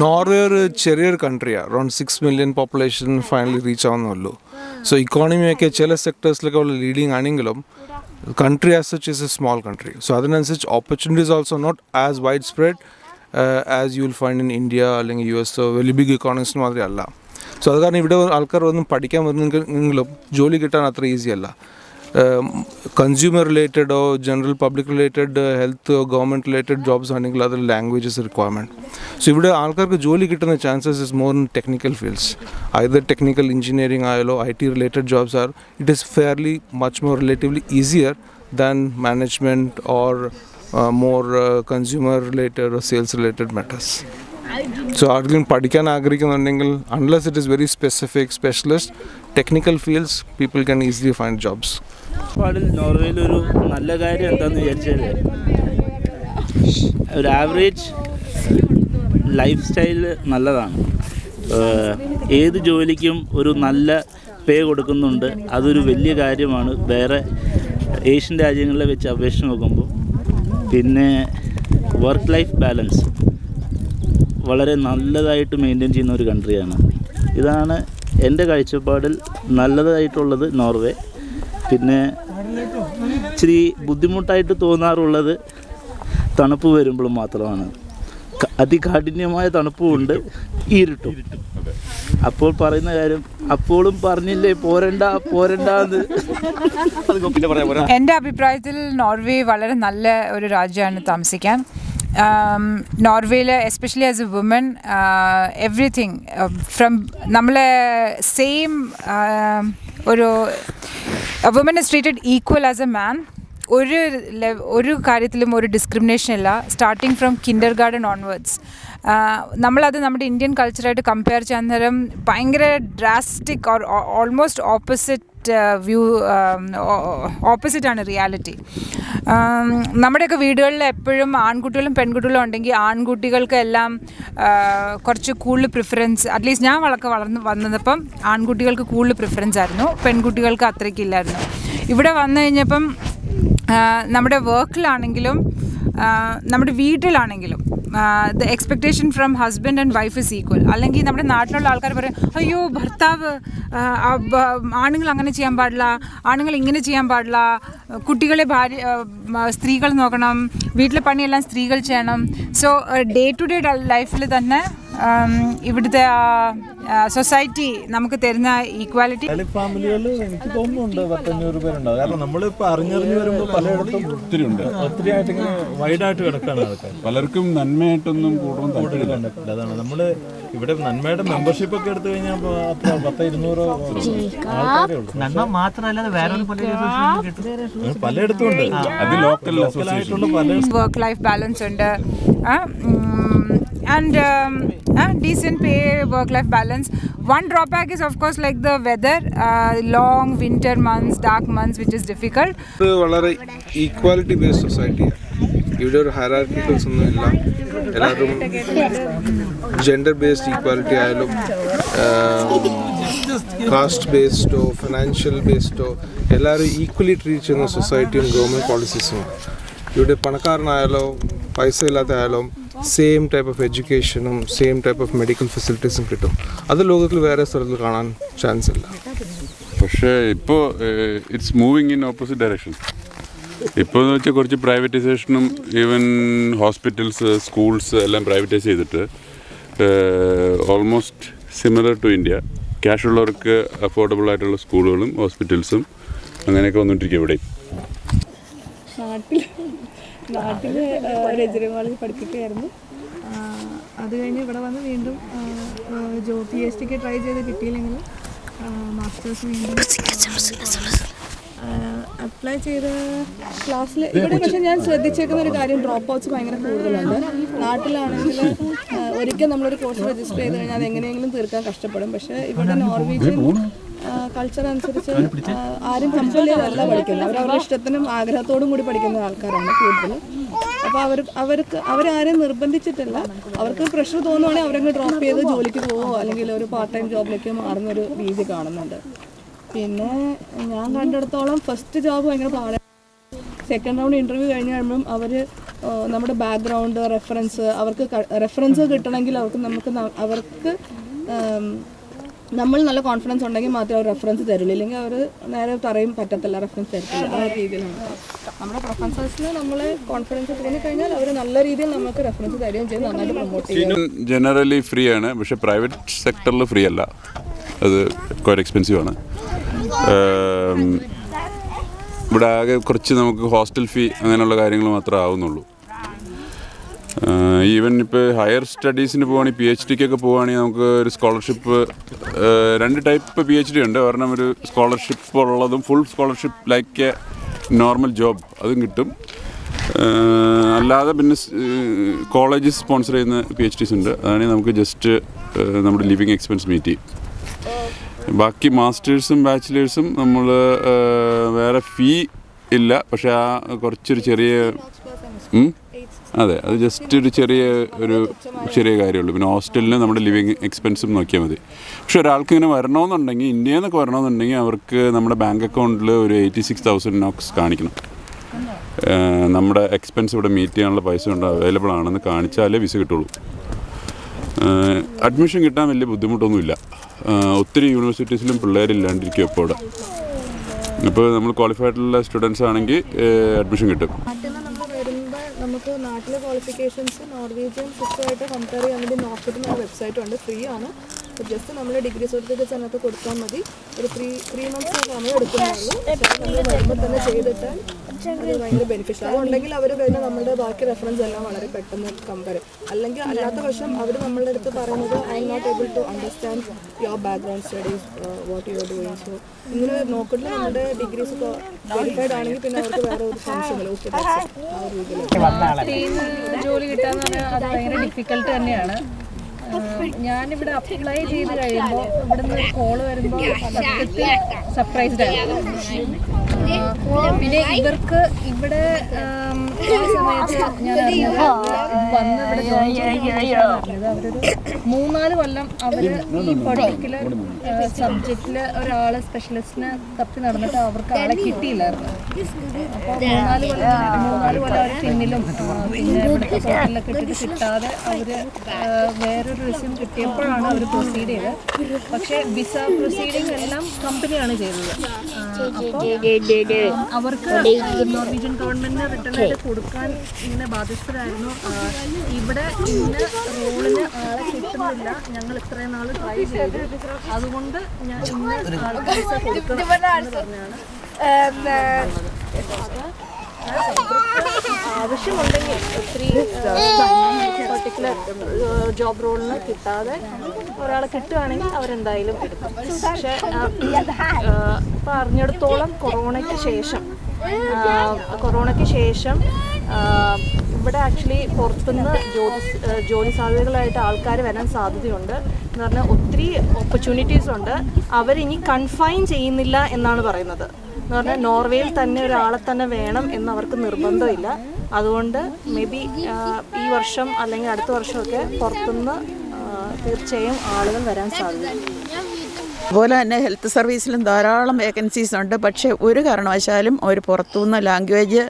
Norway ഒരു ചെറിയൊരു കൺട്രിയാണ്. Around 6 million population finally reach ആവുന്നുള്ളൂ. സോ ഇക്കോണമിയൊക്കെ ചില സെക്ടേഴ്സിലൊക്കെ ഉള്ള ലീഡിങ് ആണെങ്കിലും country as such is a small country. So അതിനനുസരിച്ച് opportunities also not as wide spread as you will find in India അല്ലെങ്കിൽ US വലിയ ബിഗ് ഇക്കോണമീസ് മാതിരി അല്ല. സോ അത് കാരണം ഇവിടെ ആൾക്കാർ വന്ന് പഠിക്കാൻ വരുന്നെങ്കിലും ജോലി കിട്ടാൻ അത്ര ഈസി അല്ല. കൺസ്യൂമർ റിലേറ്റഡോ general public related health government related jobs ആണെങ്കിൽ അതിൽ ലാംഗ്വേജസ് റിക്വയർമെൻറ്റ്. സോ ഇവിടെ ആൾക്കാർക്ക് ജോലി കിട്ടുന്ന chances is more in technical fields. Either technical engineering ആയാലോ IT related jobs are it is fairly much more relatively easier than management or more consumer related or sales related matters. So ആർക്കെങ്കിലും പഠിക്കാൻ ആഗ്രഹിക്കുന്നുണ്ടെങ്കിൽ unless it is very specific specialist technical fields people can easily find jobs. നോർവേയിലൊരു നല്ല കാര്യം എന്താണെന്ന് വിചാരിച്ചാൽ ഒരു average life style നല്ലതാണ്. ഏത് ജോലിക്കും ഒരു നല്ല പേ കൊടുക്കുന്നുണ്ട്. അതൊരു വലിയ കാര്യമാണ് വേറെ ഏഷ്യൻ രാജ്യങ്ങളിലെ വെച്ച് അപേക്ഷിച്ച് നോക്കുമ്പോൾ. പിന്നെ വർക്ക് ലൈഫ് ബാലൻസ് വളരെ നല്ലതായിട്ട് മെയിൻറ്റെയിൻ ചെയ്യുന്ന ഒരു കൺട്രിയാണ്. ഇതാണ് എൻ്റെ കാഴ്ചപ്പാടിൽ നല്ലതായിട്ടുള്ളത് നോർവേ. പിന്നെ ഇച്ചിരി ബുദ്ധിമുട്ടായിട്ട് തോന്നാറുള്ളത് തണുപ്പ് വരുമ്പോഴും മാത്രമാണ്. അതികാഠിന്യമായ തണുപ്പുമുണ്ട്, ഇരുട്ടും. അപ്പോൾ പറയുന്ന കാര്യം അപ്പോഴും പറഞ്ഞില്ലേ പോരണ്ടെന്ന്. എൻ്റെ അഭിപ്രായത്തിൽ നോർവേ വളരെ നല്ല ഒരു രാജ്യമാണ് താമസിക്കാൻ. നോർവേയിൽ especially as a woman everything from നമ്മളെ സെയിം ഒരു woman is treated equal as a man. ഒരു കാര്യത്തിലും ഒരു ഡിസ്ക്രിമിനേഷൻ ഇല്ല, starting from kindergarten onwards. നമ്മളത് നമ്മുടെ ഇന്ത്യൻ കൾച്ചറായിട്ട് കമ്പയർ ചെയ്യാൻ നേരം ഭയങ്കര ഡ്രാസ്റ്റിക് ഓർ ഓൾമോസ്റ്റ് ഓപ്പോസിറ്റാണ് റിയാലിറ്റി. നമ്മുടെയൊക്കെ വീടുകളിൽ എപ്പോഴും ആൺകുട്ടികളും പെൺകുട്ടികളും ഉണ്ടെങ്കിൽ ആൺകുട്ടികൾക്ക് എല്ലാം കുറച്ച് കൂടുതൽ പ്രിഫറൻസ്, അറ്റ്ലീസ്റ്റ് ഞാൻ വളർന്ന് വന്നപ്പം ആൺകുട്ടികൾക്ക് കൂടുതൽ പ്രിഫറൻസ് ആയിരുന്നു, പെൺകുട്ടികൾക്ക് അത്രയ്ക്കില്ലായിരുന്നു. ഇവിടെ വന്നു കഴിഞ്ഞപ്പം നമ്മുടെ വർക്കിലാണെങ്കിലും നമ്മുടെ വീട്ടിലാണെങ്കിലും the expectation from husband and wife is equal. അല്ലെങ്കിൽ നമ്മുടെ നാട്ടിലുള്ള ആൾക്കാർ പറയും, അയ്യോ ഭർത്താവ് ആണുങ്ങൾ അങ്ങനെ ചെയ്യാൻ പാടില്ല, ആണുങ്ങൾ ഇങ്ങനെ ചെയ്യാൻ പാടില്ല, കുട്ടികളെ സ്ത്രീകൾ നോക്കണം, വീട്ടിലെ പണിയെല്ലാം സ്ത്രീകൾ ചെയ്യണം. സോ ഡേ ടു ഡേ ലൈഫിൽ തന്നെ ഇവിടുത്തെ സൊസൈറ്റി നമുക്ക് തരുന്ന ഈക്വാലിറ്റി. ഫാമിലികൾ എനിക്ക് തോന്നുന്നുണ്ട് 10-500 പേരുണ്ടാവും. കാരണം നമ്മളിപ്പോൾ അറിഞ്ഞറിഞ്ഞ് വരുമ്പോൾ പലയിടത്തും ഒത്തിരി ആയിട്ട് ഇങ്ങനെ വൈഡായിട്ട് കിടക്കാണ് ആൾക്കാർ. പലർക്കും നന്മയായിട്ടൊന്നും കൂടുതൽ. അതാണ് നമ്മൾ ഇവിടെ നന്മയുടെ മെമ്പർഷിപ്പ് ഒക്കെ എടുത്തു കഴിഞ്ഞാൽ 10-200 ആൾക്കാരേ ഉള്ളൂ. നന്മ മാത്രമല്ലാതെ വേറെ പലയിടത്തും ഉണ്ട്. അത് ലോക്കലായിട്ടുള്ള പല വർക്ക് ലൈഫ് ബാലൻസ് ഉണ്ട്, and decent pay, work life balance. One drawback is of course like the weather, long winter months, dark months, which is difficult. വളരെ ഈക്വാലിറ്റി ബേസ്ഡ് സൊസൈറ്റിയാണ്. ഇവിടെ ഒരു ഹൈറാർക്കിക്കൽസ് ഒന്നും ഇല്ല. എല്ലാവരും ജെൻഡർ ബേസ്ഡ് ഈക്വാലിറ്റി ആയാലും കാസ്റ്റ് ബേസ്ഡോ ഫിനാൻഷ്യൽ ബേസ്ഡോ എല്ലാവരും equally treat ചെയ്യുന്ന സൊസൈറ്റിയും government പോളിസീസുമാണ്. ഇവിടെ പണക്കാരനായാലോ പൈസ ഇല്ലാത്തയായാലും സെയിം ടൈപ്പ് ഓഫ് എഡ്യൂക്കേഷനും സെയിം ടൈപ്പ് ഓഫ് മെഡിക്കൽ ഫെസിലിറ്റീസും കിട്ടും. അത് ലോകത്തിൽ വേറെ സ്ഥലത്ത് കാണാൻ ചാൻസ് ഇല്ല. പക്ഷേ ഇപ്പോൾ it's moving in opposite direction. ഇപ്പോൾ എന്ന് വെച്ചാൽ കുറച്ച് പ്രൈവറ്റൈസേഷനും ഈവൻ ഹോസ്പിറ്റൽസ് സ്കൂൾസ് എല്ലാം പ്രൈവറ്റൈസ് ചെയ്തിട്ട് almost similar to India. Cash ഉള്ളവർക്ക് അഫോർഡബിൾ ആയിട്ടുള്ള സ്കൂളുകളും ഹോസ്പിറ്റൽസും അങ്ങനെയൊക്കെ വന്നിട്ടിരിക്കും ഇവിടെ. നാട്ടിൽ ഒരു എഞ്ചിനീയറിംഗ് കോളേജ് പഠിപ്പിക്കുകയായിരുന്നു. അത് കഴിഞ്ഞ് ഇവിടെ വന്ന് വീണ്ടും PhD ട്രൈ ചെയ്ത് കിട്ടിയില്ലെങ്കിൽ മാസ്റ്റേഴ്സ് വീണ്ടും അപ്ലൈ ചെയ്ത് ക്ലാസ്സിൽ ഇവിടെ. പക്ഷേ ഞാൻ ശ്രദ്ധിച്ചേക്കുന്ന ഒരു കാര്യം, ഡ്രോപ്പ് ഔട്ട്സ് ഭയങ്കര കൂടുതലുണ്ട്. നാട്ടിലാണെങ്കിൽ ഒരിക്കൽ നമ്മളൊരു കോഴ്സ് രജിസ്റ്റർ ചെയ്ത് കഴിഞ്ഞാൽ അത് എങ്ങനെയെങ്കിലും തീർക്കാൻ കഷ്ടപ്പെടും. പക്ഷേ ഇവിടെ നോർവീജിയൻ കൾച്ചർ അനുസരിച്ച് ആരും കമ്പൽ ചെയ്തല്ല പഠിക്കുന്നത്. അവരവരുടെ ഇഷ്ടത്തിനും ആഗ്രഹത്തോടും കൂടി പഠിക്കുന്ന ആൾക്കാരാണ് കൂടുതലും. അപ്പോൾ അവരാരെയും നിർബന്ധിച്ചിട്ടില്ല. അവർക്ക് പ്രഷർ തോന്നുവാണെങ്കിൽ അവരങ്ങ് ഡ്രോപ്പ് ചെയ്ത് ജോലിക്ക് പോവോ അല്ലെങ്കിൽ ഒരു പാർട്ട് ടൈം ജോബിലേക്ക് മാറുന്നൊരു രീതി കാണുന്നുണ്ട്. പിന്നെ ഞാൻ കണ്ടിടത്തോളം ഫസ്റ്റ് ജോബ് ഭയങ്കര പാടാണ്. സെക്കൻഡ് റൗണ്ട് ഇൻ്റർവ്യൂ കഴിഞ്ഞ് കഴിയുമ്പം അവർ നമ്മുടെ ബാക്ക്ഗ്രൗണ്ട് റെഫറൻസ് റെഫറൻസ് കിട്ടണമെങ്കിൽ അവർക്ക് നമ്മൾ നല്ല കോൺഫിഡൻസ് ഉണ്ടെങ്കിൽ മാത്രമേ അവർ റെഫറൻസ് തരുള്ളൂ, ഇല്ലെങ്കിൽ അവർ നേരെ പറയും പറ്റത്തില്ല, റെഫറൻസ് തരത്തില്ല. ആ രീതിയിലാണ് നമ്മുടെ പ്രൊഫസേഴ്സിന് നമ്മളെ കോൺഫിഡൻസ് തോന്നി കഴിഞ്ഞാൽ അവർ നല്ല രീതിയിൽ നമുക്ക് റെഫറൻസ് തരികയും ചെയ്ത് നന്നായിട്ട് പ്രൊമോട്ട് ചെയ്യും. ജനറലി ഫ്രീ ആണ്, പക്ഷേ പ്രൈവറ്റ് സെക്ടറിൽ ഫ്രീ അല്ല, അത് കുറേ എക്സ്പെൻസീവ് ആണ്. ഇവിടെ ആകെ കുറച്ച് നമുക്ക് ഹോസ്റ്റൽ ഫീ അങ്ങനെയുള്ള കാര്യങ്ങൾ മാത്രമേ ആവുന്നുള്ളൂ. ഈവൻ ഇപ്പോൾ ഹയർ സ്റ്റഡീസിന് പോവുകയാണെങ്കിൽ PhD ക്കൊക്കെ പോവുകയാണെങ്കിൽ നമുക്ക് ഒരു സ്കോളർഷിപ്പ് 2 ടൈപ്പ് PhD ഉണ്ട്. ഒരെണ്ണം ഒരു സ്കോളർഷിപ്പ് ഉള്ളതും full scholarship like A normal job അതും കിട്ടും. അല്ലാതെ പിന്നെ കോളേജ് സ്പോൺസർ ചെയ്യുന്ന PhDs ഉണ്ട്. അതാണെങ്കിൽ നമുക്ക് ജസ്റ്റ് നമ്മുടെ ലിവിങ് എക്സ്പെൻസ് മീറ്റ് ചെയ്യും. ബാക്കി മാസ്റ്റേഴ്സും ബാച്ചിലേഴ്സും നമ്മൾ വേറെ ഫീ ഇല്ല, പക്ഷേ ആ കുറച്ചൊരു ചെറിയ അതെ, അത് ജസ്റ്റ് ഒരു ചെറിയ കാര്യമുള്ളൂ. പിന്നെ ഹോസ്റ്റലിന് നമ്മുടെ ലിവിങ് എക്സ്പെൻസും നോക്കിയാൽ മതി. പക്ഷെ ഒരാൾക്ക് ഇങ്ങനെ വരണമെന്നുണ്ടെങ്കിൽ, ഇന്ത്യയിൽ നിന്നൊക്കെ വരണമെന്നുണ്ടെങ്കിൽ അവർക്ക് നമ്മുടെ ബാങ്ക് അക്കൗണ്ടിൽ ഒരു 86,000 NOK കാണിക്കണം. നമ്മുടെ എക്സ്പെൻസ് ഇവിടെ മീറ്റ് ചെയ്യാനുള്ള പൈസ കൊണ്ട് അവൈലബിൾ ആണെന്ന് കാണിച്ചാലേ വിസ കിട്ടുള്ളൂ. അഡ്മിഷൻ കിട്ടാൻ വലിയ ബുദ്ധിമുട്ടൊന്നുമില്ല. ഒത്തിരി യൂണിവേഴ്സിറ്റീസിലും പിള്ളേരില്ലാണ്ടിരിക്കും ഇപ്പോൾ ഇവിടെ. ഇപ്പോൾ നമ്മൾ ക്വാളിഫൈഡുള്ള സ്റ്റുഡൻസ് ആണെങ്കിൽ അഡ്മിഷൻ കിട്ടും. നമുക്ക് നാട്ടിലെ ക്വാളിഫിക്കേഷൻസ് നോർവീജിയൻ സിസ്റ്റമായിട്ട് കമ്പയർ ചെയ്യാൻ വേണ്ടി നോക്കിയിട്ട് ഒരു വെബ്സൈറ്റ് ഉണ്ട്, ഫ്രീ ആണ്. അപ്പോൾ ജസ്റ്റ് നമ്മൾ ഡിഗ്രി സർട്ടിഫിക്കറ്റ്സ് അതിനകത്ത് കൊടുത്താൽ മതി. ഒരു 3 months നമ്മൾ എടുക്കുന്നുള്ളൂ. നമ്മൾ വരുമ്പോൾ തന്നെ ചെയ്തിട്ടാൽ അത് ഭയങ്കര ബെനിഫിഷ്യൽ. അതുണ്ടെങ്കിൽ അവർ കഴിഞ്ഞാൽ നമ്മുടെ ബാക്കി റെഫറൻസ് എല്ലാം വളരെ പെട്ടെന്ന് കമ്പയർ. അല്ലെങ്കിൽ അല്ലാത്ത പക്ഷം അവർ നമ്മളുടെ അടുത്ത് പറയുന്നത് I am not able to understand your background studies, what you are doing. So ഇങ്ങനെ നോക്കിയിട്ട് നമ്മുടെ ഡിഗ്രീസ് വെരിഫൈഡ് ആണെങ്കിൽ പിന്നെ അവർക്ക് വേറെ ഒരു സംശയമില്ല. ഓക്കെ, ആ ഒരു രീതിയിൽ ജോലി കിട്ടാന്ന് പറഞ്ഞാൽ അത് ഭയങ്കര ഡിഫിക്കൽട്ട് തന്നെയാണ്. ഞാനിവിടെ അപ്ലൈ ചെയ്ത് കഴിയുമ്പോൾ ഇവിടുന്ന് ഒരു കോള് വരുമ്പോൾ സത്യത്തിൽ സർപ്രൈസ്ഡ് ആയിരുന്നു. പിന്നെ ഇവർക്ക് ഇവിടെ ആ സമയത്ത് ഞാൻ അറിഞ്ഞത് വന്ന് ഇവിടെ ജോയിൻ ചെയ്തത് അവരൊരു 3-4 കൊല്ലം അവർ ഈ പർട്ടിക്കുലർ സബ്ജക്റ്റിൽ ഒരാളെ സ്പെഷ്യലിസ്റ്റിനെ തപ്പി നടന്നിട്ട് അവർക്ക് ആളെ കിട്ടിയില്ലായിരുന്നു. അപ്പോൾ 3-4 കൊല്ലം അവർ പിന്നിലും പിന്നെ ഇവിടുത്തെ ഹോട്ടലിലൊക്കെ ഇട്ടിട്ട് കിട്ടാതെ അവർ വേറൊരു റെസ്യൂം കിട്ടിയപ്പോഴാണ് അവർ പ്രൊസീഡ് ചെയ്തത്. പക്ഷേ വിസ പ്രൊസീഡിങ് എല്ലാം കമ്പനിയാണ് ചെയ്തത്. അപ്പോൾ അവർക്ക് നോർവീജിയൻ ഗവൺമെന്റിന് റിട്ടേൺ ആയിട്ട് കൊടുക്കാൻ ഇങ്ങനെ ബാധ്യസ്ഥരായിരുന്നു. ഇവിടെ ഇന്ന റോളിന് ആളെ കിട്ടുന്നില്ല, ഞങ്ങൾ ഇത്രയും നാൾ ട്രൈ ചെയ്ത്, അതുകൊണ്ട് ഞാൻ ഇന്ന ആൾക്ക് വിസ കൊടുക്കണം എന്ന് പറഞ്ഞാണ്. ആവശ്യമുണ്ടെങ്കിൽ ഒത്തിരി പർട്ടിക്കുലർ ജോബ് റോളിന് കിട്ടാതെ ഒരാളെ കിട്ടുകയാണെങ്കിൽ അവരെന്തായാലും എടുക്കും. പക്ഷേ ഇപ്പം അറിഞ്ഞിടത്തോളം കൊറോണയ്ക്ക് ശേഷം ഇവിടെ ആക്ച്വലി പുറത്തുനിന്ന് ജോലി സാധ്യതകളായിട്ട് ആൾക്കാർ വരാൻ സാധ്യതയുണ്ട്. എന്ന് പറഞ്ഞാൽ ഒത്തിരി ഓപ്പർച്യൂണിറ്റീസ് ഉണ്ട്. അവരിനി കൺഫൈൻ ചെയ്യുന്നില്ല എന്നാണ് പറയുന്നത്. എന്ന് പറഞ്ഞാൽ നോർവേയിൽ തന്നെ ഒരാളെ തന്നെ വേണം എന്നവർക്ക് നിർബന്ധമില്ല. അതുകൊണ്ട് മേ ബി ഈ വർഷം അല്ലെങ്കിൽ അടുത്ത വർഷമൊക്കെ പുറത്തുനിന്ന് തീർച്ചയായും ആളുകൾ വരാൻ സാധ്യതയുണ്ട്. അതുപോലെ തന്നെ ഹെൽത്ത് സർവീസിലും ധാരാളം വേക്കൻസീസ് ഉണ്ട്. പക്ഷേ ഒരു കാരണവശാലും അവർ പുറത്തുനിന്ന് ലാംഗ്വേജ്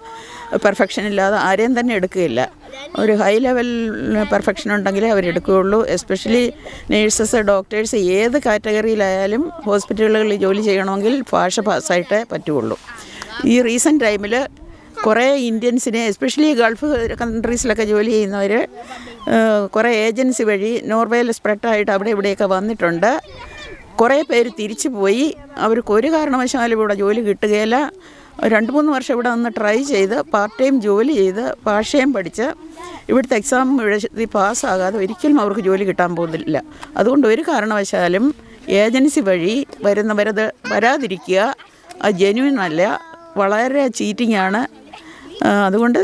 പെർഫെക്ഷൻ ഇല്ലാതെ ആരെയും തന്നെ എടുക്കുകയില്ല. ഒരു ഹൈ ലെവൽ പെർഫെക്ഷൻ ഉണ്ടെങ്കിലേ അവരെടുക്കുകയുള്ളൂ. എസ്പെഷ്യലി നേഴ്സസ്, ഡോക്ടേഴ്സ്, ഏത് കാറ്റഗറിയിലായാലും ഹോസ്പിറ്റലുകളിൽ ജോലി ചെയ്യണമെങ്കിൽ ഭാഷ പാസ്സായിട്ടേ പറ്റുള്ളൂ. ഈ റീസെൻറ്റ് ടൈമിൽ കുറേ ഇന്ത്യൻസിനെ, എസ്പെഷ്യലി ഗൾഫ് കൺട്രീസിലൊക്കെ ജോലി ചെയ്യുന്നവർ കുറേ ഏജൻസി വഴി നോർവേയിൽ സ്പ്രെഡായിട്ട് അവിടെ ഇവിടെയൊക്കെ വന്നിട്ടുണ്ട്. കുറേ പേര് തിരിച്ചു പോയി. അവർക്ക് ഒരു കാരണവശാലും ഇവിടെ ജോലി കിട്ടുകയില്ല. 2-3 വർഷം ഇവിടെ നിന്ന് ട്രൈ ചെയ്ത് പാർട്ട് ടൈം ജോലി ചെയ്ത് ഭാഷയും പഠിച്ച് ഇവിടുത്തെ എക്സാം എഴുതി പാസ്സാകാതെ ഒരിക്കലും അവർക്ക് ജോലി കിട്ടാൻ പോകുന്നില്ല. അതുകൊണ്ട് ഒരു കാരണവശാലും ഏജൻസി വഴി വരുന്നവരത് വരാതിരിക്കുക. അത് ജെന്യുവൻ അല്ല, വളരെ ചീറ്റിംഗാണ്. അതുകൊണ്ട്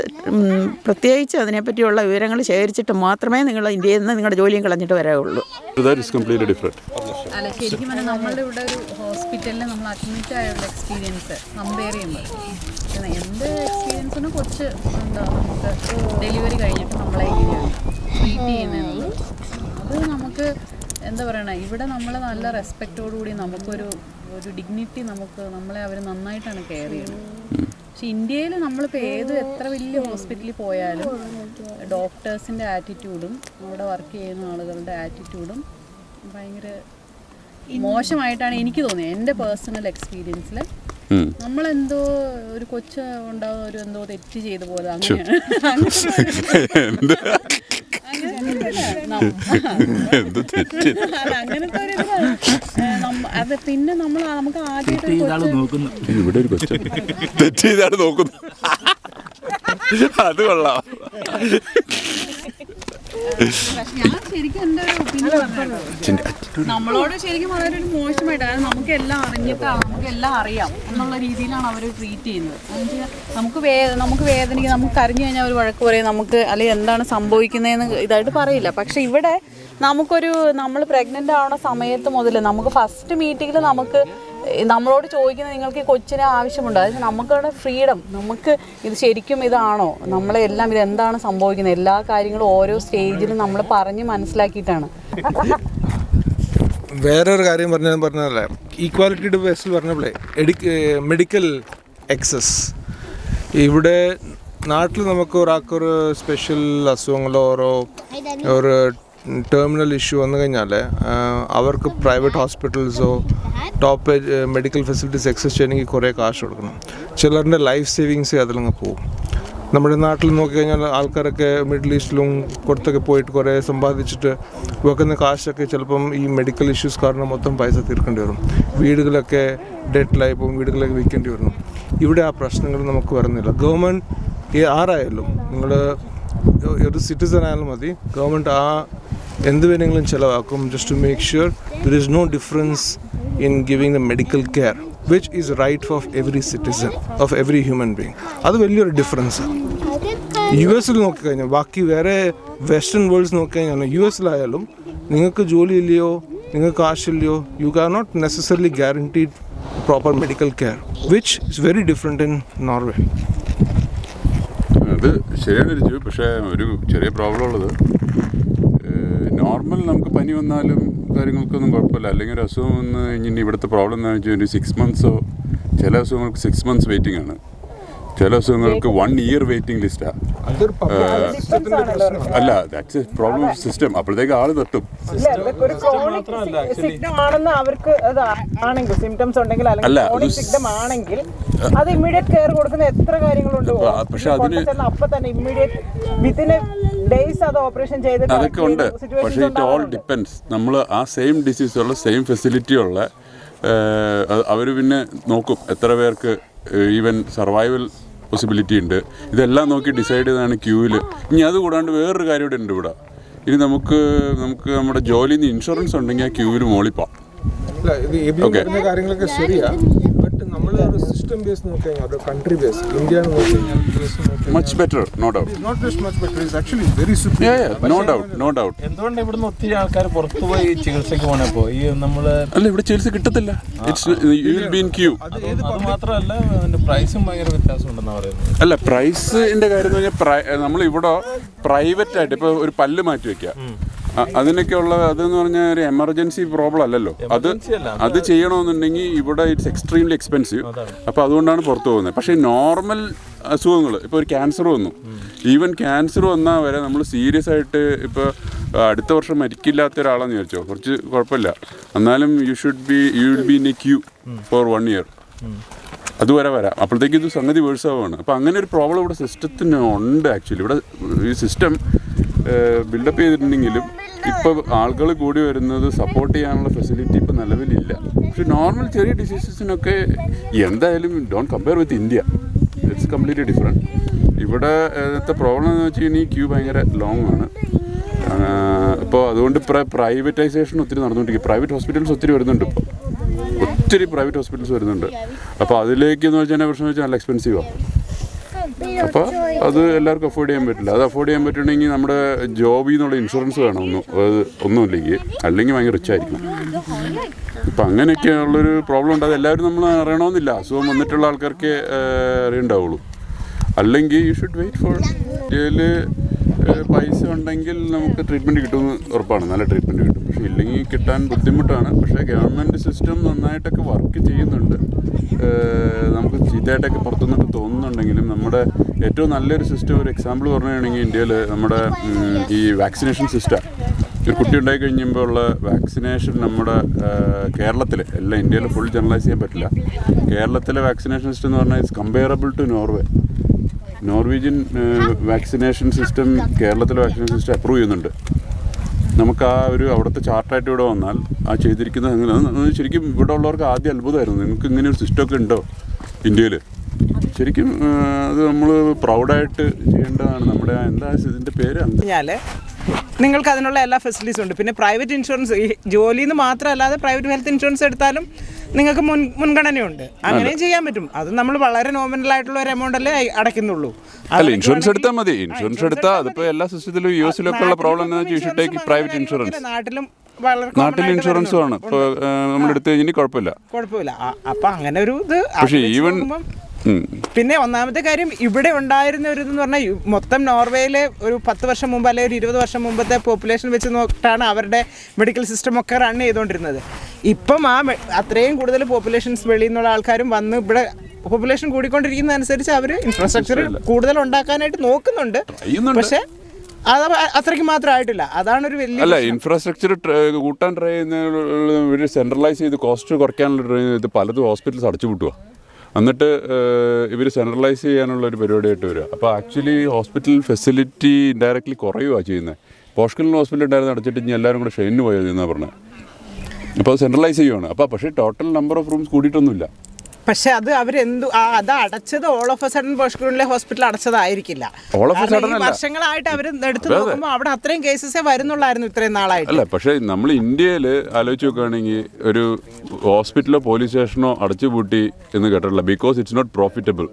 പ്രത്യേകിച്ച് അതിനെപ്പറ്റിയുള്ള വിവരങ്ങൾ ശേഖരിച്ചിട്ട് മാത്രമേ നിങ്ങൾ ഇന്ത്യയിൽ നിന്ന് നിങ്ങളുടെ ജോലിയും കളഞ്ഞിട്ട് വരാവുള്ളൂ. അല്ല, ശരിക്കും പറഞ്ഞാൽ നമ്മളുടെ ഇവിടെ ഒരു ഹോസ്പിറ്റലിൽ നമ്മൾ അഡ്മിറ്റ് ആയുള്ള എക്സ്പീരിയൻസ് കമ്പയർ ചെയ്യുമ്പോൾ എൻ്റെ എക്സ്പീരിയൻസിന് കുറച്ച് എന്താ നമുക്ക് ഡെലിവറി കഴിഞ്ഞിട്ട് നമ്മളെ എങ്ങനെയാണ് ട്രീറ്റ് ചെയ്യുന്നത്, അത് നമുക്ക് എന്താ പറയണ, ഇവിടെ നമ്മൾ നല്ല റെസ്പെക്റ്റോടുകൂടി നമുക്കൊരു ഡിഗ്നിറ്റി, നമ്മളെ അവർ നന്നായിട്ടാണ് കെയർ ചെയ്യുന്നത്. പക്ഷെ ഇന്ത്യയിൽ നമ്മളിപ്പോൾ എത്ര വലിയ ഹോസ്പിറ്റലിൽ പോയാലും ഡോക്ടേഴ്സിൻ്റെ ആറ്റിറ്റ്യൂഡും അവിടെ വർക്ക് ചെയ്യുന്ന ആളുകളുടെ ആറ്റിറ്റ്യൂഡും ഭയങ്കര മോശമായിട്ടാണ് എനിക്ക് തോന്നിയത്. എൻ്റെ പേഴ്സണൽ എക്സ്പീരിയൻസിൽ നമ്മളെന്തോ ഒരു കൊച്ച് ഉണ്ടാവുന്ന ഒരു എന്തോ തെറ്റ് ചെയ്ത പോലെ അങ്ങനെയാണ്. അങ്ങനത്തെ ഒരു അത് പിന്നെ നമുക്ക് ആദ്യമായിട്ട് ഇവിടെ ഒരു ക്വസ്റ്റ്യൻ തെറ്റ് ചെയ്താണ് നോക്കുന്നു. അത് കൊള്ളാം. ഞാൻ ശരിക്കും എൻ്റെ ഒരു ഒപ്പീനിയൻ നമ്മളോട് ശരിക്കും വളരെ ഒരു മോശമായിട്ട്, അതായത് നമുക്കെല്ലാം അറിഞ്ഞിട്ടാണ്, നമുക്കെല്ലാം അറിയാം എന്നുള്ള രീതിയിലാണ് അവർ ട്രീറ്റ് ചെയ്യുന്നത്. നമുക്ക് വേദനിക്കുക, നമുക്ക് കരഞ്ഞു കഴിഞ്ഞാൽ അവർ വഴക്ക് പറയും, നമുക്ക് അല്ലെങ്കിൽ എന്താണ് സംഭവിക്കുന്നതെന്ന് ഇതായിട്ട് പറയില്ല. പക്ഷെ ഇവിടെ നമ്മൾ പ്രഗ്നൻ്റ് ആവുന്ന സമയത്ത് മുതൽ നമുക്ക് ഫസ്റ്റ് മീറ്റിങ്ങിൽ നമ്മളോട് ചോദിക്കുന്നത് നിങ്ങൾക്ക് ഈ കൊച്ചിനെ ആവശ്യമുണ്ടോ, അതായത് നമുക്കുള്ള ഫ്രീഡം, നമുക്ക് ഇത് ശരിക്കും ഇതാണോ, നമ്മളെല്ലാം ഇതെന്താണ് സംഭവിക്കുന്നത്, എല്ലാ കാര്യങ്ങളും ഓരോ സ്റ്റേജിലും നമ്മൾ പറഞ്ഞ് മനസ്സിലാക്കിയിട്ടാണ്. വേറൊരു കാര്യം പറഞ്ഞതല്ലേ, ഈക്വാലിറ്റിയുടെ ബേസിൽ പറഞ്ഞപ്പോഴേ മെഡിക്കൽ എക്സസ് ഇവിടെ നാട്ടിൽ നമുക്ക് ഒരാൾക്കൊരു സ്പെഷ്യൽ അസുഖങ്ങളോ ഒരു ടെർമിനൽ ഇഷ്യൂ വന്നു കഴിഞ്ഞാൽ അവർക്ക് പ്രൈവറ്റ് ഹോസ്പിറ്റൽസോ ടോപ്പ് മെഡിക്കൽ ഫെസിലിറ്റീസ് എക്സസ് ചെയ്യണമെങ്കിൽ കുറേ കാശ് കൊടുക്കണം. ചിലരുടെ ലൈഫ് സേവിങ്സ് അതിലങ്ങ് പോകും. നമ്മുടെ നാട്ടിൽ നോക്കിക്കഴിഞ്ഞാൽ ആൾക്കാരൊക്കെ മിഡിൽ ഈസ്റ്റിലും പുറത്തൊക്കെ പോയിട്ട് കുറേ സമ്പാദിച്ചിട്ട് വെക്കുന്ന കാശൊക്കെ ചിലപ്പം ഈ മെഡിക്കൽ ഇഷ്യൂസ് കാരണം മൊത്തം പൈസ തീർക്കേണ്ടി വരും. വീടുകളൊക്കെ ഡെറ്റിലായി പോകും, വീടുകളൊക്കെ വിൽക്കേണ്ടി വരും. ഇവിടെ ആ പ്രശ്നങ്ങൾ നമുക്ക് വരുന്നില്ല. ഗവൺമെൻറ് ആരായാലും, നിങ്ങൾ ഒരു സിറ്റിസൺ ആയാലും മതി, ഗവൺമെൻറ് എന്ത് വേണമെങ്കിലും ചിലവാക്കും just to make sure there is no difference in giving the medical care which is right of every citizen, of every human being. അത് വലിയൊരു ഡിഫറൻസാണ്. US നോക്കിക്കഴിഞ്ഞാൽ, ബാക്കി വേറെ വെസ്റ്റേൺ വേൾഡ്സ് നോക്കിക്കഴിഞ്ഞാൽ, US നിങ്ങൾക്ക് ജോലി ഇല്ലയോ, നിങ്ങൾക്ക് കാശില്ലയോ, you are not necessarily guaranteed proper medical care, which is very different in Norway. അത് ശരിയാണ് രുചി. പക്ഷേ ഒരു ചെറിയ പ്രോബ്ലം ഉള്ളത്, നോർമൽ നമുക്ക് പനി വന്നാലും കാര്യങ്ങൾക്കൊന്നും കുഴപ്പമില്ല. അല്ലെങ്കിൽ ഒരു അസുഖം വന്ന് കഴിഞ്ഞാൽ ഇവിടുത്തെ പ്രോബ്ലം എന്താണെന്ന് വെച്ചാൽ ഒരു 6 monthsോ, ചില അസുഖങ്ങൾക്ക് 6 months വെയിറ്റിംഗ് ആണ്, ചില അസുഖങ്ങൾക്ക് 1 year വെയിറ്റിംഗ് ലിസ്റ്റാണ്. അല്ല, that's a problem of system. അപ്പോഴത്തേക്ക് ആള് തട്ടും. അല്ല, പക്ഷെ അതിന് അതൊക്കെ ഉണ്ട്. പക്ഷേ ഇറ്റ് ഓൾ ഡിപ്പെൻഡ്സ്. നമ്മൾ ആ സെയിം ഡിസീസുള്ള സെയിം ഫെസിലിറ്റി ഉള്ള അവർ പിന്നെ നോക്കും എത്ര പേർക്ക് ഈവൻ സർവൈവൽ പോസിബിലിറ്റി ഉണ്ട്. ഇതെല്ലാം നോക്കി ഡിസൈഡ് ചെയ്താണ് ക്യൂവിൽ. ഇനി അത് കൂടാണ്ട് വേറൊരു കാര്യം ഇവിടെ ഉണ്ട്. ഇവിടെ ഇനി നമുക്ക് നമ്മുടെ ജോലിയിൽ നിന്ന് ഇൻഷുറൻസ് ഉണ്ടെങ്കിൽ ആ ക്യൂവിൽ മോളിപ്പോം. കാര്യങ്ങളൊക്കെ ശരിയാ. നമ്മൾ ഒരു സിസ്റ്റം ബേസ് നോക്കിക്കഴിഞ്ഞാൽ, ഒരു കൺട്രി ബേസ് ഇന്ത്യ നോക്കിക്കഴിഞ്ഞാൽ much better, no doubt. Not just much better, it's actually very superior. No doubt. എന്തുകൊണ്ട് ഇവിടുന്ന് ഒത്തിരി ആൾക്കാർ പുറത്തു പോയി ചികിത്സയ്ക്ക് പോണപ്പോ ഈ നമ്മള് അല്ല, ഇവിടെ ചികിത്സ കിട്ടത്തില്ല. You will be in queue. അത് മാത്രമല്ല, അതിന്റെ പ്രൈസും ഭയങ്കര വ്യത്യാസം ഉണ്ടെന്നാ പറയുന്നത്. അല്ല, പ്രൈസിന്റെ കാര്യം എന്ന് പറഞ്ഞാൽ നമ്മളിവിടെ പ്രൈവറ്റ് ആയിട്ട് ഇപ്പോൾ ഒരു പല്ല് മാറ്റി വെക്കുക, അതിനൊക്കെ ഉള്ള അതെന്ന് പറഞ്ഞാൽ ഒരു എമർജൻസി പ്രോബ്ലം അല്ലല്ലോ. അത് ചെയ്യണമെന്നുണ്ടെങ്കിൽ ഇവിടെ ഇറ്റ്സ് എക്സ്ട്രീംലി എക്സ്പെൻസീവ്. അപ്പോൾ അതുകൊണ്ടാണ് പുറത്തു പോകുന്നത്. പക്ഷേ നോർമൽ അസുഖങ്ങൾ, ഇപ്പോൾ ഒരു ക്യാൻസർ വന്നു, ഈവൻ ക്യാൻസർ വന്നാൽ വരെ നമ്മൾ സീരിയസ് ആയിട്ട് ഇപ്പോൾ അടുത്ത വർഷം മരിക്കില്ലാത്ത ഒരാളാന്ന് വിചാരിച്ചോ, കുറച്ച് കുഴപ്പമില്ല, എന്നാലും you will be in a queue for 1 year. അതുവരെ വരാം. അപ്പോഴത്തേക്ക് ഇത് സംഗതി വേഴ്സാവുകയാണ്. അപ്പോൾ അങ്ങനെ ഒരു പ്രോബ്ലം ഇവിടെ സിസ്റ്റത്തിന് ഉണ്ട്. ആക്ച്വലി ഇവിടെ ഈ സിസ്റ്റം ബിൽഡപ്പ് ചെയ്തിട്ടുണ്ടെങ്കിലും ഇപ്പോൾ ആളുകൾ കൂടി വരുന്നത് സപ്പോർട്ട് ചെയ്യാനുള്ള ഫെസിലിറ്റി ഇപ്പോൾ നിലവിലില്ല. പക്ഷെ നോർമൽ ചെറിയ ഡിസീസസിനൊക്കെ എന്തായാലും don't compare with India, it's completely different. ഇവിടെ പ്രോബ്ലം എന്ന് വെച്ച് കഴിഞ്ഞാൽ ക്യൂ ഭയങ്കര ലോങ് ആണ്. ഇപ്പോൾ അതുകൊണ്ട് പ്രൈവറ്റൈസേഷൻ ഒത്തിരി നടന്നുകൊണ്ടിരിക്കും. പ്രൈവറ്റ് ഹോസ്പിറ്റൽസ് ഒത്തിരി വരുന്നുണ്ട്. ഇപ്പോൾ ഒത്തിരി പ്രൈവറ്റ് ഹോസ്പിറ്റൽസ് വരുന്നുണ്ട്. അപ്പോൾ അതിലേക്ക് എന്ന് വെച്ചാൽ പ്രശ്നം വെച്ചാൽ നല്ല എക്സ്പെൻസീവാണ്. അപ്പോൾ അത് എല്ലാവർക്കും അഫോർഡ് ചെയ്യാൻ പറ്റില്ല. അത് അഫോർഡ് ചെയ്യാൻ പറ്റണമെങ്കിൽ നമ്മുടെ ജോബിൽ നിന്നുള്ള ഇൻഷുറൻസ് വേണം, ഒന്നുമില്ലെങ്കിൽ ഭയങ്കര റിച്ചായിരിക്കും. ഇപ്പം അങ്ങനെയൊക്കെയുള്ളൊരു പ്രോബ്ലം ഉണ്ട്. അത് എല്ലാവരും നമ്മൾ അറിയണമെന്നില്ല. അസുഖം വന്നിട്ടുള്ള ആൾക്കാർക്ക് അറിയണ്ടാവുള്ളൂ. അല്ലെങ്കിൽ യു ഷുഡ് വെയിറ്റ് ഫോർ ഇന്ത്യയിൽ പൈസ ഉണ്ടെങ്കിൽ നമുക്ക് ട്രീറ്റ്മെൻറ്റ് കിട്ടുമെന്ന് ഉറപ്പാണ്, നല്ല ട്രീറ്റ്മെൻറ്റ് കിട്ടും. പക്ഷേ ഇല്ലെങ്കിൽ കിട്ടാൻ ബുദ്ധിമുട്ടാണ്. പക്ഷേ ഗവൺമെൻറ് സിസ്റ്റം നന്നായിട്ടൊക്കെ വർക്ക് ചെയ്യുന്നുണ്ട്. നമുക്ക് ചീത്തയായിട്ടൊക്കെ പുറത്തുനിന്നൊക്കെ തോന്നുന്നുണ്ടെങ്കിലും നമ്മുടെ ഏറ്റവും നല്ലൊരു സിസ്റ്റം, ഒരു എക്സാമ്പിൾ പറയുകയാണെങ്കിൽ ഇന്ത്യയിൽ നമ്മുടെ ഈ വാക്സിനേഷൻ സിസ്റ്റം, ഒരു കുട്ടി ഉണ്ടായി കഴിയുമ്പോൾ ഉള്ള വാക്സിനേഷൻ നമ്മുടെ കേരളത്തിൽ, എല്ലാം ഇന്ത്യയിൽ ഫുൾ ജനറലൈസ് ചെയ്യാൻ പറ്റില്ല. കേരളത്തിലെ വാക്സിനേഷൻ സിസ്റ്റം എന്ന് പറഞ്ഞാൽ it's comparable to Norway. Norwegian vaccination system കേരളത്തിലെ വാക്സിനേഷൻ സിസ്റ്റം അപ്രൂവ് ചെയ്യുന്നുണ്ട്. നമുക്ക് ആ ഒരു അവിടുത്തെ ചാർട്ടായിട്ട് ഇവിടെ വന്നാൽ ആ ചെയ്തിരിക്കുന്നത് അങ്ങനെ ശരിക്കും ഇവിടെ ഉള്ളവർക്ക് ആദ്യം അത്ഭുതമായിരുന്നു, നിങ്ങൾക്ക് ഇങ്ങനെ ഒരു സിസ്റ്റമൊക്കെ ഉണ്ടോ ഇന്ത്യയിൽ. ശരിക്കും അത് നമ്മൾ പ്രൗഡായിട്ട് ചെയ്യേണ്ടതാണ്. നമ്മുടെ എന്താ ഇതിൻ്റെ പേര് കഴിഞ്ഞാൽ നിങ്ങൾക്ക് അതിനുള്ള എല്ലാ ഫെസിലിറ്റീസും ഉണ്ട്. പിന്നെ പ്രൈവറ്റ് ഇൻഷുറൻസ്, ഈ ജോലിയിൽ നിന്ന് മാത്രമല്ലാതെ പ്രൈവറ്റ് ഹെൽത്ത് ഇൻഷുറൻസ് എടുത്താലും നിങ്ങൾക്ക് മുൻഗണനയുണ്ട്. അങ്ങനെയും ചെയ്യാൻ പറ്റും. അത് നമ്മൾ വളരെ നോമിനൽ ആയിട്ടുള്ള ഒരു എമൗണ്ട് അല്ലേ അടയ്ക്കുന്നുള്ളൂ. അല്ല, ഇൻഷുറൻസ് എടുത്താൽ മതി. ഇൻഷുറൻസ് എടുത്താൽ അതിപ്പോൾ എല്ലാ സിസ്റ്റത്തിലും യുഎസിലൊക്കെ ഉള്ള പ്രോബ്ലം എന്താണെന്ന് വെച്ചാൽ ടേക്ക് പ്രൈവറ്റ് ഇൻഷുറൻസ്. നാട്ടിൽ ഇൻഷുറൻസും ആണ് ഇപ്പോൾ നമ്മളെടുത്ത് കഴിഞ്ഞാൽ കുഴപ്പമില്ല. അപ്പം അങ്ങനെ ഒരു ഇത്. പക്ഷേ ഈവൻ പിന്നെ ഒന്നാമത്തെ കാര്യം, ഇവിടെ ഉണ്ടായിരുന്ന ഒരു ഇതെന്ന് പറഞ്ഞാൽ മൊത്തം നോർവേയിലെ ഒരു 10 വർഷം മുമ്പ് അല്ലെങ്കിൽ ഒരു 20 വർഷം മുമ്പത്തെ പോപ്പുലേഷൻ വെച്ച് നോക്കിയിട്ടാണ് അവരുടെ മെഡിക്കൽ സിസ്റ്റം ഒക്കെ റൺ ചെയ്തുകൊണ്ടിരുന്നത്. ഇപ്പം അത്രയും കൂടുതൽ പോപ്പുലേഷൻസ് വെളിയിൽ നിന്നുള്ള ആൾക്കാരും വന്ന് ഇവിടെ പോപ്പുലേഷൻ കൂടിക്കൊണ്ടിരിക്കുന്നതനുസരിച്ച് അവർ ഇൻഫ്രാസ്ട്രക്ചർ കൂടുതൽ ഉണ്ടാക്കാനായിട്ട് നോക്കുന്നുണ്ട്. പക്ഷേ അത് അത്രയ്ക്ക് മാത്രമായിട്ടില്ല. അതാണ് ഒരു വലിയ അല്ല, ഇൻഫ്രാസ്ട്രക്ചർ കൂട്ടാൻ ട്രൈ ചെയ്യുന്ന സെൻട്രലൈസ് ചെയ്ത് കോസ്റ്റ് കുറയ്ക്കാനുള്ള ട്രൈ ചെയ്ത് പലതും ഹോസ്പിറ്റൽസ് അടച്ചു വിട്ടുക. എന്നിട്ട് ഇവർ സെൻട്രലൈസ് ചെയ്യാനുള്ള ഒരു പരിപാടിയായിട്ട് വരിക. അപ്പോൾ ആക്ച്വലി ഹോസ്പിറ്റൽ ഫെസിലിറ്റി ഇൻഡയറക്ട്ലി കുറയുകയാണ് ചെയ്യുന്നത്. പോഷ്കലിന് ഹോസ്പിറ്റൽ ഉണ്ടായിരുന്നു അടച്ചിട്ട് ഇനി എല്ലാവരും കൂടെ ഷെയിന് പോയത് എന്നാണ് പറഞ്ഞത്. അപ്പോൾ അത് സെൻട്രലൈസ് ചെയ്യുവാണ്. അപ്പോൾ പക്ഷേ ടോട്ടൽ നമ്പർ ഓഫ് റൂംസ് കൂടിയിട്ടൊന്നുമില്ല. പക്ഷെ അത് അവരെന്തു അത് അടച്ചത് ഓൾ ഓഫ് എ സഡൻ പോഷ്കൂരിലെ ഹോസ്പിറ്റൽ അടച്ചതായിരിക്കില്ല. വർഷങ്ങളായിട്ട് അവർ എടുത്തു നോക്കുമ്പോൾ അവിടെ അത്രയും കേസസേ വരുന്നുള്ളായിരുന്നു ഇത്രയും നാളായിട്ട്. അല്ല, പക്ഷേ നമ്മൾ ഇന്ത്യയിൽ ആലോചിച്ച് നോക്കുകയാണെങ്കിൽ ഒരു ഹോസ്പിറ്റലോ പോലീസ് സ്റ്റേഷനോ അടച്ചുപൂട്ടി എന്ന് കേട്ടിട്ടില്ല. Because it's not profitable.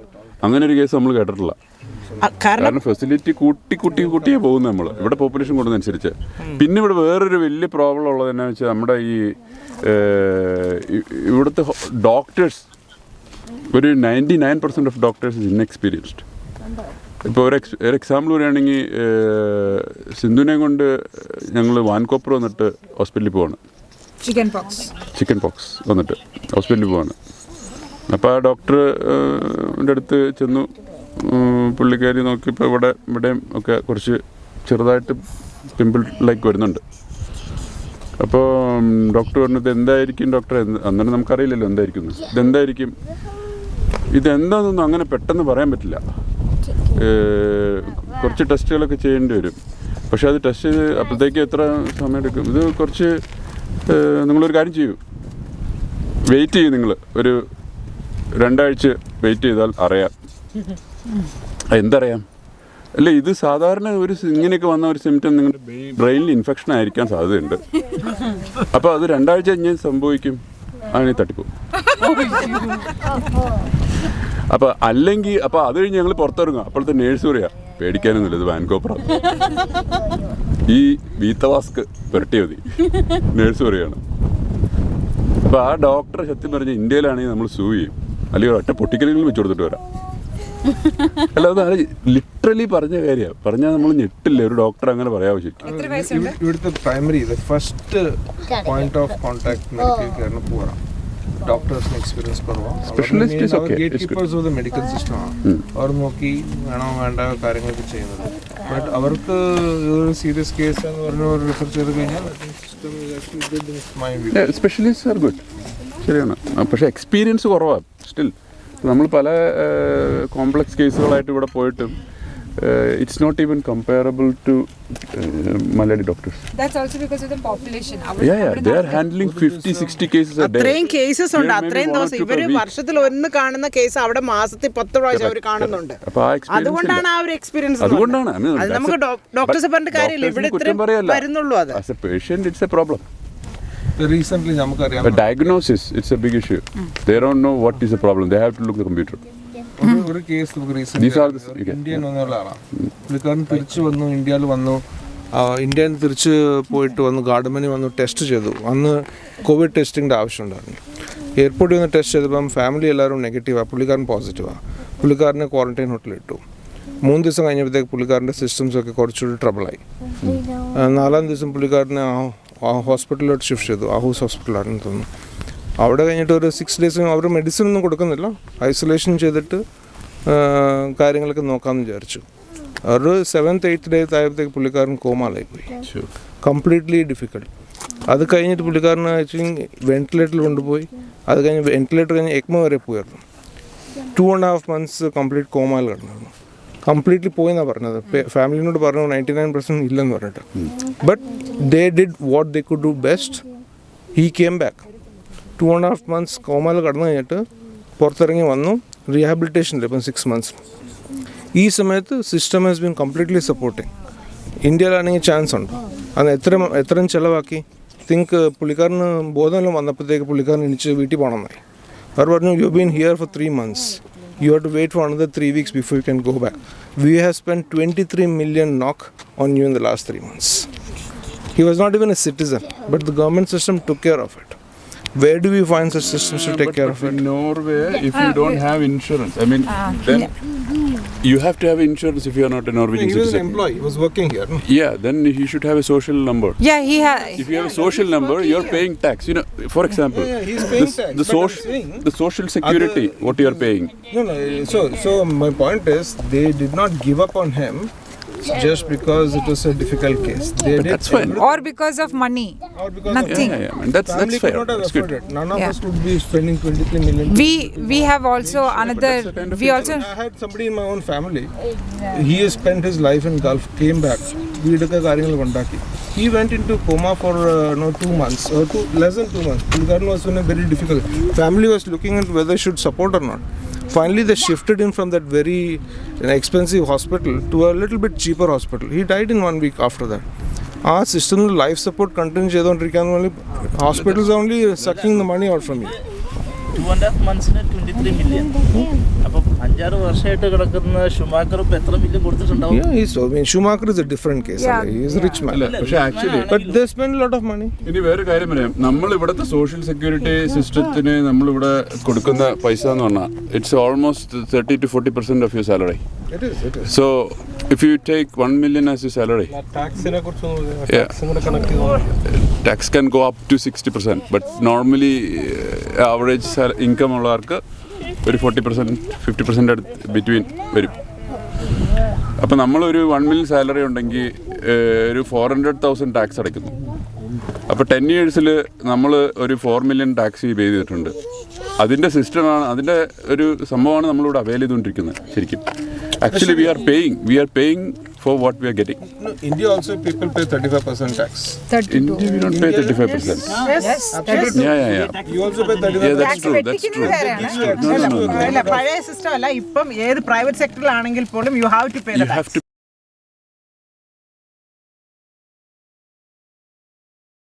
അങ്ങനെ ഒരു കേസ് നമ്മൾ കേട്ടിട്ടില്ല. കാരണം ഫെസിലിറ്റി കൂട്ടിയേ പോകുന്നത് നമ്മൾ ഇവിടെ പോപ്പുലേഷൻ കൂടുന്നതനുസരിച്ച്. പിന്നെ ഇവിടെ വേറൊരു വലിയ പ്രോബ്ലം ഉള്ളത് എന്നാന്ന് വെച്ചാൽ നമ്മുടെ ഈ ഇവിടുത്തെ ഡോക്ടേഴ്സ്, ഒരു 99% ഓഫ് ഡോക്ടേഴ്സ് ഇസ് ഇൻഎക്സ്പീരിയൻസ്ഡ്. ഇപ്പോൾ ഒരു എക്സാമ്പിൾ പറയുകയാണെങ്കിൽ സിന്ധുവിനെ കൊണ്ട് ഞങ്ങൾ വാൻകോപ്പർ വന്നിട്ട് ഹോസ്പിറ്റലിൽ പോവാണ്. ചിക്കൻ പോക്സ് വന്നിട്ട് ഹോസ്പിറ്റലിൽ പോവാണ്. അപ്പോൾ ആ ഡോക്ടറിൻ്റെ അടുത്ത് ചെന്നു. പുള്ളിക്കാരി നോക്കിയപ്പോൾ ഇവിടെയും ഒക്കെ കുറച്ച് ചെറുതായിട്ട് പിമ്പിൾ ലൈക്ക് വരുന്നുണ്ട്. അപ്പോൾ ഡോക്ടർ പറഞ്ഞത് എന്തായിരിക്കും ഡോക്ടറെ, അന്നേരം നമുക്കറിയില്ലല്ലോ എന്തായിരിക്കും ഇതെന്തായിരിക്കും, ഇതെന്താണെന്നൊന്നും അങ്ങനെ പെട്ടെന്ന് പറയാൻ പറ്റില്ല. കുറച്ച് ടെസ്റ്റുകളൊക്കെ ചെയ്യേണ്ടി വരും. പക്ഷേ അത് ടെസ്റ്റ് ചെയ്ത് അപ്പോഴത്തേക്ക് എത്ര സമയം എടുക്കും? ഇത് കുറച്ച് നിങ്ങളൊരു കാര്യം ചെയ്യൂ, വെയിറ്റ് ചെയ്യും. നിങ്ങൾ ഒരു 2 ആഴ്ച വെയിറ്റ് ചെയ്താൽ അറിയാം. എന്തറിയാം? അല്ല, ഇത് സാധാരണ ഒരു ഇങ്ങനെയൊക്കെ വന്ന ഒരു സിംറ്റം നിങ്ങളുടെ ബ്രെയിനിൽ ഇൻഫെക്ഷൻ ആയിരിക്കാൻ സാധ്യതയുണ്ട്. അപ്പോൾ അത് 2 ആഴ്ച കഴിഞ്ഞ് സംഭവിക്കും, അങ്ങനെ തട്ടിപ്പോവും. അപ്പോൾ അല്ലെങ്കിൽ അപ്പോൾ അത് കഴിഞ്ഞ് ഞങ്ങൾ പുറത്തിറങ്ങുക. അപ്പോഴത്തെ നേഴ്സ് പറയാ പേടിക്കാനൊന്നുമില്ല, ഇത് വാൻകോപ്പറാണ്, ഈ വീത്തവാസ്ക് പുരട്ടിയ മതി, നേഴ്സ് പറയാണ്. അപ്പോൾ ആ ഡോക്ടറെ സത്യം പറഞ്ഞ ഇന്ത്യയിലാണെങ്കിൽ നമ്മൾ സൂ ചെയ്യും, അല്ലെങ്കിൽ ഒറ്റ പൊട്ടിക്കലിൽ വെച്ച് കൊടുത്തിട്ട് വരാം. അല്ല, അത് ലിറ്ററലി പറഞ്ഞ കാര്യമാണ്. പറഞ്ഞാൽ നമ്മൾ ഞെട്ടില്ലേ, ഒരു ഡോക്ടർ അങ്ങനെ പറയാമോ? ശരിക്കും ഇവിടുത്തെ primary first point of contact medical കെയറിന് പോകാം. ഡോക്ടേഴ്സിന് എക്സ്പീരിയൻസ് കുറവാണ്. മെഡിക്കൽ സിസ്റ്റമാണ് അവർ നോക്കി വേണോ വേണ്ട കാര്യങ്ങളൊക്കെ ചെയ്യുന്നത്. ബട്ട് അവർക്ക് ഒരു സീരിയസ് കേസ് എന്ന് പറഞ്ഞ റിസർച്ച് ചെയ്ത് കഴിഞ്ഞാൽ സ്പെഷ്യലിസ്റ്റ് ആർ ഗുഡ്, ശരിയാണ്. പക്ഷേ എക്സ്പീരിയൻസ് കുറവാണ് സ്റ്റിൽ. നമ്മൾ പല കോംപ്ലക്സ് കേസുകളായിട്ട് ഇവിടെ പോയിട്ടും it's not even comparable to Malayali doctors. That's also because of the population. Yeah, they are handling 50-60 cases a day. അത്രയും കേസസ് ഉണ്ട്, അത്രയും ദിവസം. ഇവർ വർഷത്തിൽ ഒന്ന് കാണുന്ന കേസ് അവിടെ മാസത്തിൽ 10 പ്രാവശ്യം അവർ കാണുന്നുണ്ട്. അതുകൊണ്ടാണ് ആ ഒരു എക്സ്പീരിയൻസ്. അതുകൊണ്ടാണ് അത് നമുക്ക് ഡോക്ടേഴ്സ് പറഞ്ഞ കാര്യമില്ല, ഇവിടെ ഇത്രയും വരുന്നുള്ളൂ. അത് as a patient it's a problem. Recently നമുക്കറിയാം, a diagnosis, it's a big issue. They don't know what is the problem, they have to look at the computer. ഒരു കേസ് നമുക്ക് റീസെന്റ് ഇന്ത്യയിൽ വന്നുള്ള ആളാണ്. പുള്ളിക്കാരൻ തിരിച്ചു വന്നു, ഇന്ത്യയിൽ വന്നു, ഇന്ത്യയിൽ നിന്ന് തിരിച്ച് പോയിട്ട് വന്നു, ഗാർഡ്മനി വന്നു, ടെസ്റ്റ് ചെയ്തു. അന്ന് കോവിഡ് ടെസ്റ്റിങ്ങിൻ്റെ ആവശ്യമുണ്ടായിരുന്നു. എയർപോർട്ടിൽ വന്ന് ടെസ്റ്റ് ചെയ്തപ്പം ഫാമിലി എല്ലാവരും നെഗറ്റീവാണ്, പുള്ളിക്കാരൻ പോസിറ്റീവാണ്. പുള്ളിക്കാരനെ ക്വാറന്റൈൻ ഹോട്ടലിൽ ഇട്ടു. 3 ദിവസം കഴിഞ്ഞപ്പോഴത്തേക്ക് പുള്ളിക്കാരൻ്റെ സിസ്റ്റംസൊക്കെ കുറച്ചുകൂടി ട്രബിളായി. 4-ാം ദിവസം പുള്ളിക്കാരനെ ആ ഹോസ്പിറ്റലിലോട്ട് ഷിഫ്റ്റ് ചെയ്തു. ആഹൂസ് ഹോസ്പിറ്റലാണെന്ന് തോന്നുന്നു. അവിടെ കഴിഞ്ഞിട്ട് ഒരു 6 days അവർ മെഡിസിൻ ഒന്നും കൊടുക്കുന്നില്ല, ഐസൊലേഷൻ ചെയ്തിട്ട് കാര്യങ്ങളൊക്കെ നോക്കാമെന്ന് വിചാരിച്ചു. ഒരു 7th 8th day ആയപ്പോഴത്തേക്ക് പുള്ളിക്കാരൻ കോമാലായി പോയി, കംപ്ലീറ്റ്ലി ഡിഫിക്കൽട്ട്. അത് കഴിഞ്ഞിട്ട് പുള്ളിക്കാരന് ആക്ച്വലി വെന്റിലേറ്ററിൽ കൊണ്ടുപോയി. അത് കഴിഞ്ഞ് വെന്റിലേറ്റർ കഴിഞ്ഞ് എക്മോ വരെ പോയിരുന്നു. 2.5 months കംപ്ലീറ്റ് കോമാൽ കിടന്നു. കംപ്ലീറ്റ്ലി പോയെന്നാണ് പറഞ്ഞത്. ഫാമിലിനോട് പറഞ്ഞു 99% ഇല്ലെന്ന് പറഞ്ഞിട്ട്. But they did what they could do best. He came back. 2.5 months കോമാൽ കടന്നു കഴിഞ്ഞിട്ട് പുറത്തിറങ്ങി വന്നു. റീഹാബിലിറ്റേഷനിൽ ഇപ്പം 6 months. ഈ സമയത്ത് system has been completely supporting. ഇന്ത്യയിലാണെങ്കിൽ ചാൻസ് ഉണ്ട്. അത് എത്രയും ചിലവാക്കി. തിങ്ക് പുള്ളിക്കാരന് ബോധമെല്ലാം വന്നപ്പോഴത്തേക്ക് പുള്ളിക്കാരൻ എണിച്ച് വീട്ടിൽ പോകണമെന്നായി. അവർ പറഞ്ഞു, you been here for 3 months. You have to wait for another 3 weeks before you can go back. We have spent 23 million NOK on you in the last 3 months. He was not even a citizen, but the government system took care of it. Where do we find such systems to take care of it? In Norway, if you don't have insurance, I mean, then you have to have insurance if you are not a Norwegian He was an citizen. employee. He was working here. Yeah, then he should have a social number. Yeah, If you have a social number, you're paying tax. You know, for example, he's paying tax. the social security, what you are paying. No. So my point is, they did not give up on him just because it was a difficult case. They did That's fine. or because of money. Or because Nothing. Yeah, and that's family fair. could not have That's good. afforded. None of Yeah. us would be spending 23 million. We have also another. that's the kind of We also. I had somebody in my own family. He has spent his life in Gulf, came back. വീടൊക്കെ കാര്യങ്ങൾ ഉണ്ടാക്കി. He went into coma for 2 months or less than 2 months. Pulgaran was in a very difficult. Family was looking at whether they should support or not. Finally, they shifted him from that very expensive hospital to a little bit cheaper hospital. He died in 1 week after that. ആ സിസ്റ്റമിൽ life support continue ചെയ്തുകൊണ്ടിരിക്കാൻ വേണ്ടി hospitals only sucking the money out from you. 2.5 months 23 million. അപ്പം 5-6 വർഷമായിട്ട് കിടക്കുന്ന Schumacher ഇപ്പം എത്ര million കൊടുത്തിട്ടുണ്ടാവും? Yeah, Schumacher is a different case. Yeah. He is a rich man. പക്ഷേ actually But they spend a lot of money. ഇനി വേറെ കാര്യം പറയാം. നമ്മൾ ഇവിടുത്തെ സോഷ്യൽ സെക്യൂരിറ്റി സിസ്റ്റത്തിന് നമ്മളിവിടെ കൊടുക്കുന്ന പൈസ എന്ന് പറഞ്ഞാൽ it's almost 30-40% of your salary. It is. So if you take 1 million as your salary, tax can go up to 60%, but normally average income ഉള്ളവർക്ക് ഒരു 40%-50% ബിറ്റ്വീൻ വരും. അപ്പം നമ്മളൊരു 1 million സാലറി ഉണ്ടെങ്കിൽ ഒരു 400,000 ടാക്സ് അടയ്ക്കുന്നു. അപ്പോൾ 10 years നമ്മൾ ഒരു 4 million ടാക്സ് പേ ചെയ്തിട്ടുണ്ട്. അതിൻ്റെ സിസ്റ്റമാണ്, അതിൻ്റെ ഒരു സംഭവമാണ് നമ്മളിവിടെ അവൈൽ ചെയ്തുകൊണ്ടിരിക്കുന്നത് ശരിക്കും. Actually we are paying for what we are getting. No, India also people pay 35% tax. 32. India we don't pay 35%. Yes. Yeah. You also pay 35%. Yeah, that's true. പഴയ സിസ്റ്റം അല്ല. ഇപ്പം ഏത് പ്രൈവറ്റ് സെക്ടറിലാണെങ്കിൽ പോലും you have to pay the You have to